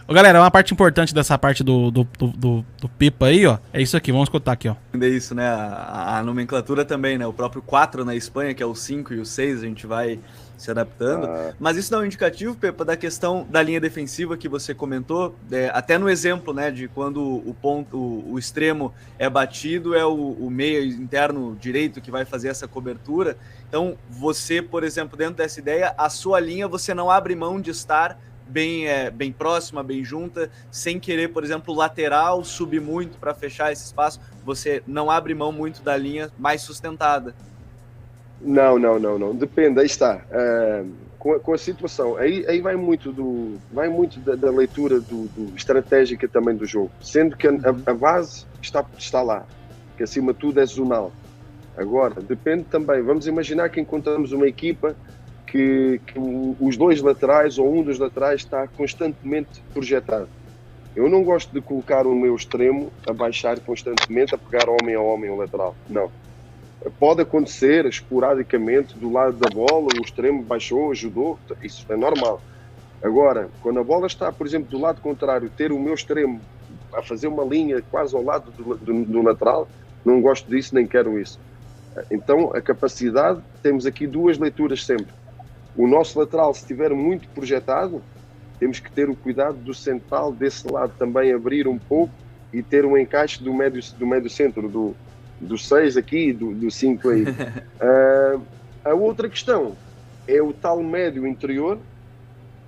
Ô, galera, uma parte importante dessa parte do Pipa aí, ó, é isso aqui, vamos escutar aqui, ó. É isso, né? A nomenclatura também, né? O próprio 4 na Espanha, que é o 5 e o 6, a gente vai se adaptando. Mas isso dá um indicativo, Pepa, da questão da linha defensiva que você comentou, até no exemplo, né, de quando o extremo é batido, é o meia interno direito que vai fazer essa cobertura. Então, você, por exemplo, dentro dessa ideia, a sua linha, você não abre mão de estar bem próxima, bem junta, sem querer, por exemplo, o lateral subir muito para fechar esse espaço. Você não abre mão muito da linha mais sustentada. Não. Depende, aí está. Com a situação, aí vai muito da leitura estratégica também do jogo. Sendo que a base está lá, que acima de tudo é zonal. Agora, depende também. Vamos imaginar que encontramos uma equipa que os dois laterais ou um dos laterais está constantemente projetado. Eu não gosto de colocar o meu extremo a baixar constantemente, a pegar homem a homem o lateral. Não. Pode acontecer esporadicamente do lado da bola, o extremo baixou, ajudou, isso é normal. Agora, quando a bola está, por exemplo, do lado contrário, ter o meu extremo a fazer uma linha quase ao lado do lateral, não gosto disso, nem quero isso. Então, a capacidade, temos aqui duas leituras sempre. O nosso lateral, se estiver muito projetado, temos que ter o cuidado do central desse lado também abrir um pouco e ter um encaixe do médio centro, do 6 aqui e do 5 aí. A outra questão é o tal médio interior.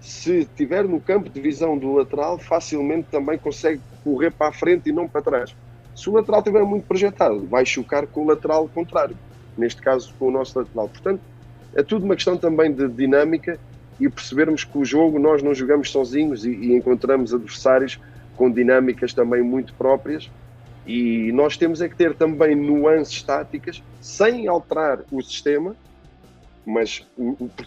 Se estiver no campo de visão do lateral, facilmente também consegue correr para a frente e não para trás. Se o lateral estiver muito projetado, vai chocar com o lateral contrário, neste caso com o nosso lateral. Portanto, é tudo uma questão também de dinâmica e percebermos que o jogo nós não jogamos sozinhos e encontramos adversários com dinâmicas também muito próprias e nós temos é que ter também nuances táticas sem alterar o sistema, mas,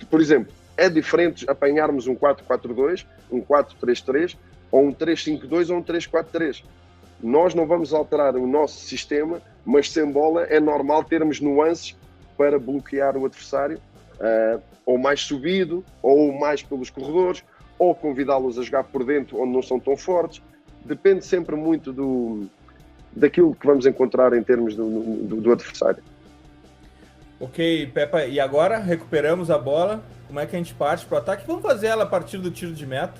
por exemplo, é diferente apanharmos um 4-4-2, um 4-3-3 ou um 3-5-2 ou um 3-4-3. Nós não vamos alterar o nosso sistema, mas sem bola é normal termos nuances para bloquear o adversário, ou mais subido, ou mais pelos corredores, ou convidá-los a jogar por dentro onde não são tão fortes. Depende sempre muito daquilo que vamos encontrar em termos do adversário. Ok, Pepa, e agora recuperamos a bola. Como é que a gente parte para o ataque? Vamos fazer ela a partir do tiro de meta.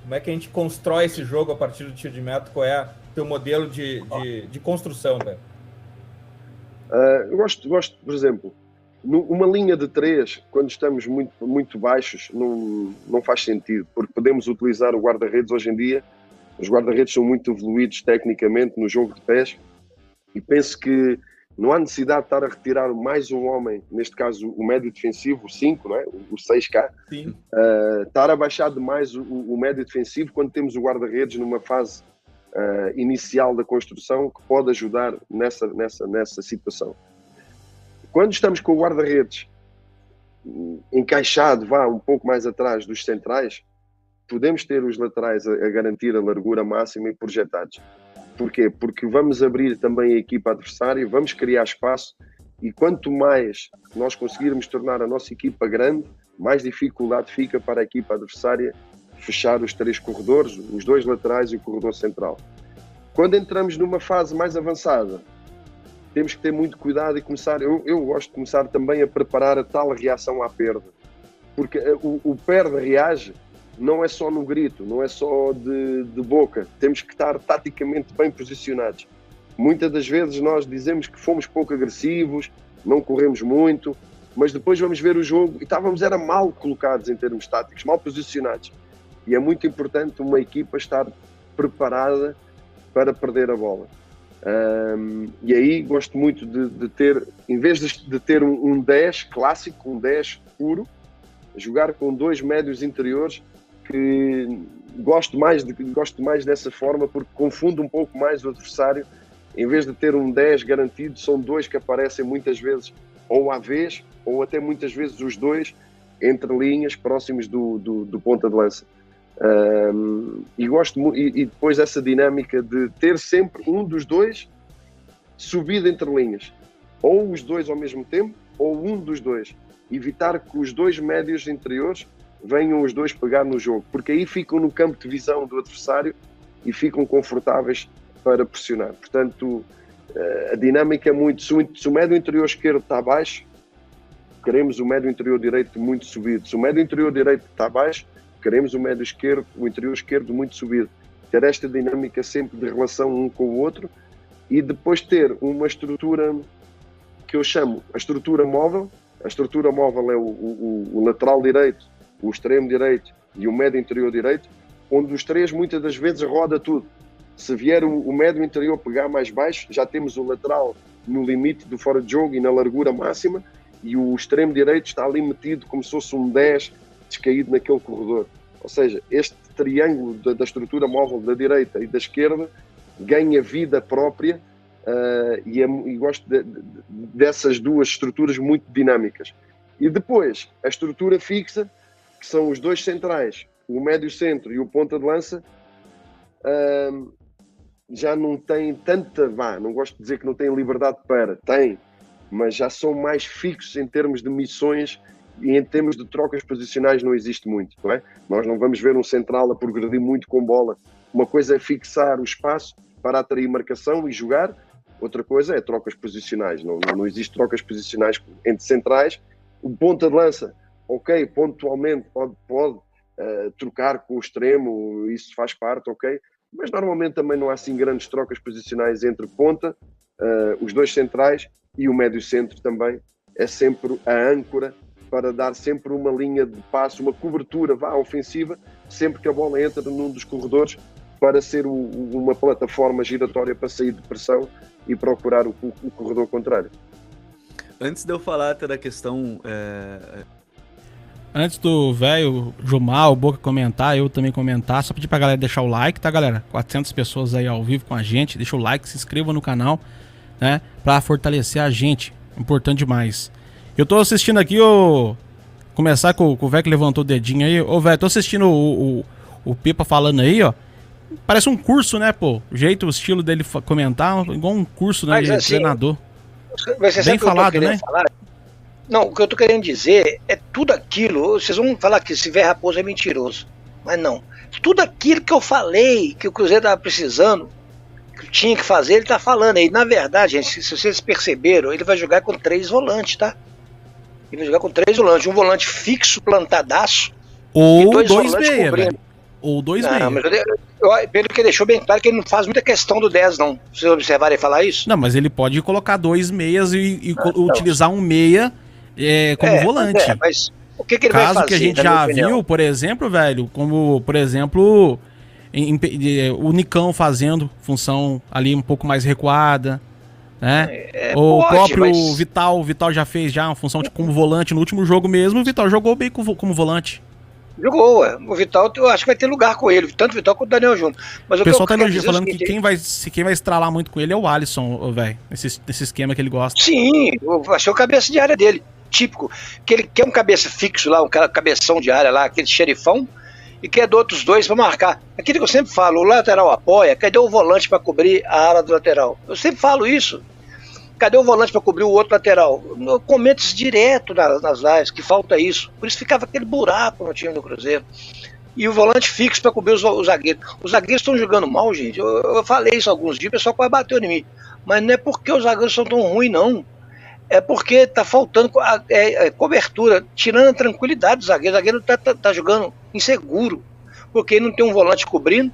Como é que a gente constrói esse jogo a partir do tiro de meta? Qual é o teu modelo de construção, Pepa? Eu gosto, por exemplo, uma linha de 3, quando estamos muito, muito baixos, não faz sentido, porque podemos utilizar o guarda-redes hoje em dia. Os guarda-redes são muito evoluídos tecnicamente no jogo de pés e penso que não há necessidade de estar a retirar mais um homem, neste caso o médio defensivo, o 5, não é? O 6K. Sim. Estar a baixar demais o médio defensivo quando temos o guarda-redes numa fase inicial da construção que pode ajudar nessa situação. Quando estamos com o guarda-redes encaixado, um pouco mais atrás dos centrais, podemos ter os laterais a garantir a largura máxima e projetados. Porquê? Porque vamos abrir também a equipa adversária, vamos criar espaço e quanto mais nós conseguirmos tornar a nossa equipa grande, mais dificuldade fica para a equipa adversária fechar os 3 corredores, os 2 laterais e o corredor central. Quando entramos numa fase mais avançada, temos que ter muito cuidado e começar, eu gosto de começar também a preparar a tal reação à perda. Porque o perda reage não é só no grito, não é só de boca. Temos que estar taticamente bem posicionados. Muitas das vezes nós dizemos que fomos pouco agressivos, não corremos muito, mas depois vamos ver o jogo e estávamos mal colocados em termos táticos, mal posicionados. E é muito importante uma equipa estar preparada para perder a bola. E aí gosto muito de ter, em vez de ter um 10 clássico, um 10 puro, jogar com 2 médios interiores, que gosto mais dessa forma porque confunde um pouco mais o adversário. Em vez de ter um 10 garantido, são 2 que aparecem muitas vezes ou à vez, ou até muitas vezes os 2 entre linhas próximos do ponta de lança. E gosto e depois essa dinâmica de ter sempre um dos 2 subido entre linhas, ou os 2 ao mesmo tempo ou um dos 2, evitar que os 2 médios interiores venham os dois pegar no jogo, porque aí ficam no campo de visão do adversário e ficam confortáveis para pressionar. Portanto, a dinâmica é muito... Se o médio interior esquerdo está baixo, queremos o médio interior direito muito subido. Se o médio interior direito está baixo, queremos o interior esquerdo muito subido. Ter esta dinâmica sempre de relação um com o outro e depois ter uma estrutura que eu chamo a estrutura móvel. A estrutura móvel é o lateral direito, o extremo direito e o médio interior direito, onde os três muitas das vezes roda tudo. Se vier o médio interior pegar mais baixo, já temos o lateral no limite do fora de jogo e na largura máxima, e o extremo direito está ali metido como se fosse um 10 descaído naquele corredor. Ou seja, este triângulo da estrutura móvel da direita e da esquerda ganha vida própria e gosto dessas duas estruturas muito dinâmicas. E depois, a estrutura fixa, que são os dois centrais, o médio centro e o ponta de lança, já não tem tanta, não gosto de dizer que não tem liberdade tem, mas já são mais fixos em termos de missões e em termos de trocas posicionais não existe muito, não é? Nós não vamos ver um central a progredir muito com bola. Uma coisa é fixar o espaço para atrair marcação e jogar, outra coisa é trocas posicionais. Não existe trocas posicionais entre centrais. O ponta de lança, ok, pontualmente pode trocar com o extremo, isso faz parte, ok, mas normalmente também não há assim grandes trocas posicionais entre ponta, os dois centrais e o médio centro também. É sempre a âncora para dar sempre uma linha de passo, uma cobertura ofensiva, sempre que a bola entra num dos corredores, para ser uma plataforma giratória para sair de pressão e procurar o corredor contrário. Antes de eu falar até da questão... Antes do velho Jumar, o Boca comentar, eu também comentar, só pedir pra galera deixar o like, tá, galera? 400 pessoas aí ao vivo com a gente, deixa o like, se inscreva no canal, né? Pra fortalecer a gente, importante demais. Eu tô assistindo aqui, começar com o velho que levantou o dedinho aí. Ô, velho, tô assistindo o Pipa falando aí, ó. Parece um curso, né, pô? O jeito, o estilo dele comentar, igual um curso, né, de treinador. Bem falado, né? Não, o que eu tô querendo dizer é tudo aquilo. Vocês vão falar que esse velho Raposo é mentiroso, mas não. Tudo aquilo que eu falei, que o Cruzeiro tava precisando, que tinha que fazer, ele tá falando aí. Na verdade, gente, se vocês perceberam, ele vai jogar com 3 volantes, tá? Ele vai jogar com 3 volantes. Um volante fixo, plantadaço. Ou 2 meia, velho. Ou 2 meia. Pelo que deixou bem claro que ele não faz muita questão do 10, não. Vocês observarem falar isso? Não, mas ele pode colocar 2 meias e utilizar um meia como volante. Mas o que ele vai fazer? Caso que a gente já viu, por exemplo, velho, como, por exemplo, o Nicão fazendo função ali um pouco mais recuada, né? O próprio Vital já fez uma função como volante no último jogo mesmo. O Vital jogou bem como volante. Jogou, o Vital, eu acho que vai ter lugar com ele, tanto o Vital quanto o Daniel Júnior. Mas o pessoal tá elogiando, falando que quem vai estralar muito com ele é o Alisson, velho, nesse esquema que ele gosta. Sim, eu achei o cabeça de área dele, típico, que ele quer um cabeça fixo lá, um cabeção de área lá, aquele xerifão, e quer de outros 2 para marcar. Aquilo que eu sempre falo, o lateral apoia, cadê o volante para cobrir a ala do lateral? Eu sempre falo isso. Cadê o volante para cobrir o outro lateral? Eu comento isso direto nas lives, que falta isso. Por isso ficava aquele buraco no time do Cruzeiro. E o volante fixo para cobrir os zagueiros. Os zagueiros estão jogando mal, gente. Eu falei isso alguns dias, o pessoal quase bateu em mim. Mas não é porque os zagueiros são tão ruins, não. É porque está faltando cobertura, tirando a tranquilidade do zagueiro. O zagueiro tá jogando inseguro, porque ele não tem um volante cobrindo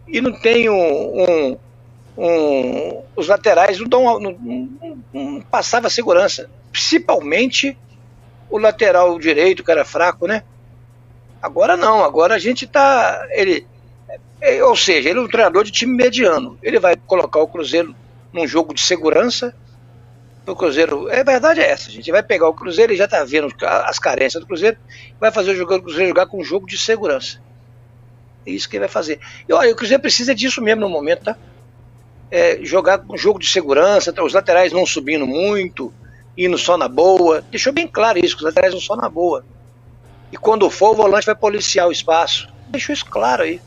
e não tem os laterais não passava segurança, principalmente o lateral direito, que era fraco, né? Agora não, agora a gente tá, ou seja, ele é um treinador de time mediano, ele vai colocar o Cruzeiro num jogo de segurança. O Cruzeiro, a verdade é essa, a gente vai pegar o Cruzeiro, ele já tá vendo as carências do Cruzeiro, vai fazer o Cruzeiro jogar com um jogo de segurança. É isso que ele vai fazer. E olha, o Cruzeiro precisa disso mesmo no momento, tá? Jogar um jogo de segurança, os laterais não subindo muito, indo só na boa. Deixou bem claro isso, que os laterais vão só na boa. E quando for, o volante vai policiar o espaço. Deixou isso claro aí.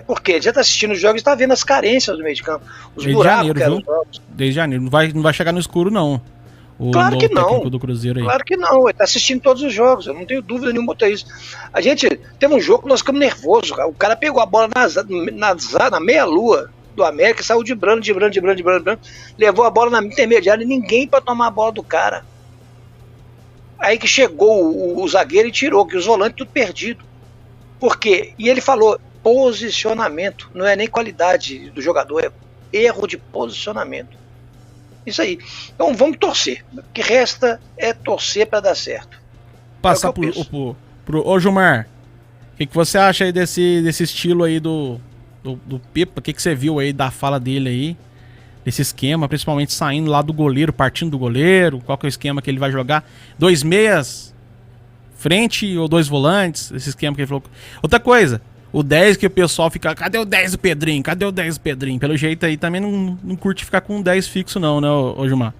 Porque ele já está assistindo os jogos e está vendo as carências do meio de campo. Os buracos que eram os jogos. Desde janeiro. Não vai chegar no escuro, não. o Claro que não. técnico do Cruzeiro aí. Claro que não, ele tá assistindo todos os jogos, eu não tenho dúvida nenhuma quanto a isso. A gente teve um jogo que nós ficamos nervosos, cara. O cara pegou a bola na meia-lua do América, saiu driblando, levou a bola na intermediária e ninguém pra tomar a bola do cara. Aí que chegou o zagueiro e tirou, que os volantes tudo perdido. Por quê? E ele falou, posicionamento, não é nem qualidade do jogador, é erro de posicionamento. Isso aí. Então vamos torcer. O que resta é torcer para dar certo. Passar pro Gilmar, o que você acha aí desse estilo aí do Pepa? O que você viu aí da fala dele aí? Desse esquema, principalmente saindo lá do goleiro, partindo do goleiro, qual que é o esquema que ele vai jogar? 2 meias frente ou 2 volantes? Esse esquema que ele falou. Outra coisa, o 10 que o pessoal fica, cadê o 10 do Pedrinho? Cadê o 10 do Pedrinho? Pelo jeito aí também não curte ficar com um 10 fixo não, né, ô Gilmar?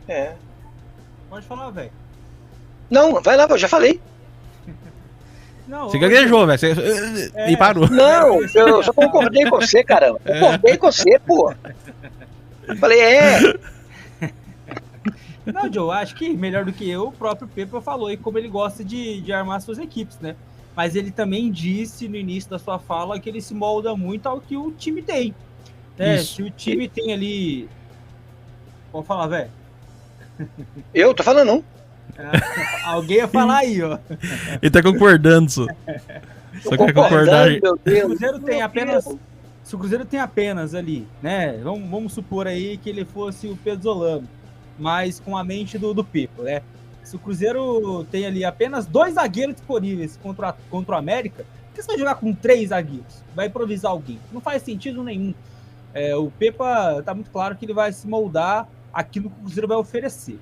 É. Pode falar, velho. Não, vai lá, eu já falei. Não, Você gaguejou, velho. E parou. Não, eu só concordei com você, caramba. Concordei com você, pô. Falei, Não, Joe, acho que melhor do que eu, o próprio Pepa falou e como ele gosta de armar suas equipes, né? Mas ele também disse no início da sua fala que ele se molda muito ao que o time tem. Né? Se o time tem ali... Pode falar, velho. Eu tô falando não. Alguém ia falar aí, ó. Ele tá concordando, só quer concordar. Meu Deus. Se o Cruzeiro tem apenas ali, né? Vamos supor aí que ele fosse o Pezzolano, mas com a mente do Pepa, né? Se o Cruzeiro tem ali apenas 2 zagueiros disponíveis contra o América, por que você vai jogar com 3 zagueiros? Vai improvisar alguém? Não faz sentido nenhum. O Pepa tá muito claro que ele vai se moldar aquilo que o Cruzeiro vai oferecer.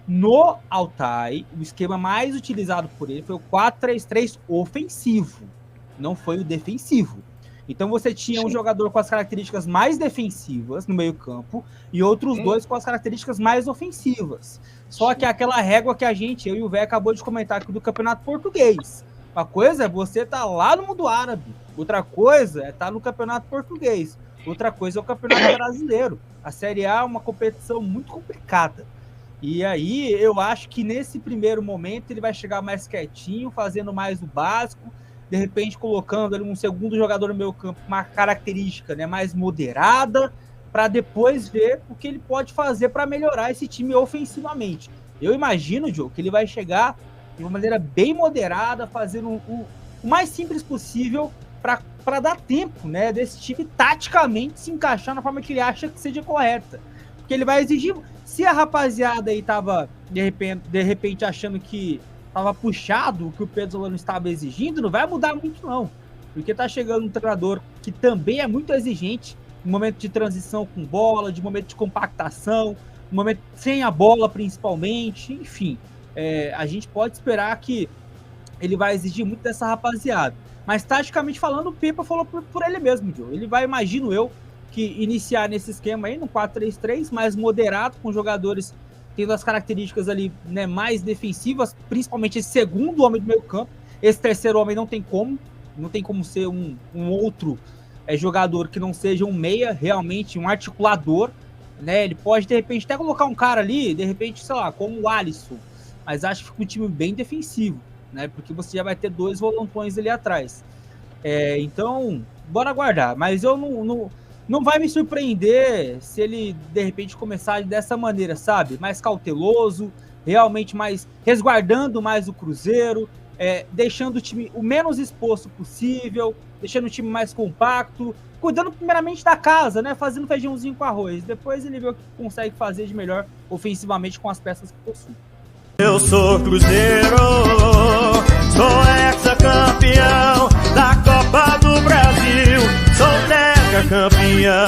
No Altai, o esquema mais utilizado por ele foi o 4-3-3 ofensivo, não foi o defensivo. Então você tinha um jogador com as características mais defensivas no meio-campo e outros 2 com as características mais ofensivas. Só que aquela régua que eu e o Vé acabou de comentar aqui do Campeonato Português. Uma coisa é você estar lá no mundo árabe, outra coisa é estar no Campeonato Português, outra coisa é o Campeonato Brasileiro. A Série A é uma competição muito complicada. E aí eu acho que nesse primeiro momento ele vai chegar mais quietinho, fazendo mais o básico, de repente colocando ali um segundo jogador no meio campo, uma característica, né, mais moderada, para depois ver o que ele pode fazer para melhorar esse time ofensivamente. Eu imagino, Joe, que ele vai chegar de uma maneira bem moderada, fazendo o mais simples possível para dar tempo, né, desse time taticamente se encaixar na forma que ele acha que seja correta. Porque ele vai exigir... Se a rapaziada aí tava, de repente achando que tava puxado o que o Pezzolano estava exigindo, não vai mudar muito não. Porque tá chegando um treinador que também é muito exigente, no momento de transição com bola, de momento de compactação, no momento sem a bola principalmente, enfim. A gente pode esperar que ele vai exigir muito dessa rapaziada. Mas taticamente falando, o Pepa falou por ele mesmo, Joe. Ele vai, imagino eu, que iniciar nesse esquema aí, no 4-3-3, mais moderado, com jogadores tendo as características ali, né, mais defensivas, principalmente esse segundo homem do meio campo. Esse terceiro homem não tem como ser um outro jogador que não seja um meia, realmente um articulador, né? Ele pode, de repente, até colocar um cara ali, de repente, sei lá, como o Alisson, mas acho que fica um time bem defensivo, né? Porque você já vai ter 2 volantões ali atrás. Então, bora aguardar, mas eu não vai me surpreender se ele, de repente, começar dessa maneira, sabe? Mais cauteloso, realmente mais resguardando mais o Cruzeiro, deixando o time o menos exposto possível, deixando o time mais compacto, cuidando primeiramente da casa, né? Fazendo feijãozinho com arroz. Depois ele vê o que consegue fazer de melhor ofensivamente com as peças que possui. Eu sou Cruzeiro, sou ex-campeão da Copa do Brasil, sou campeão.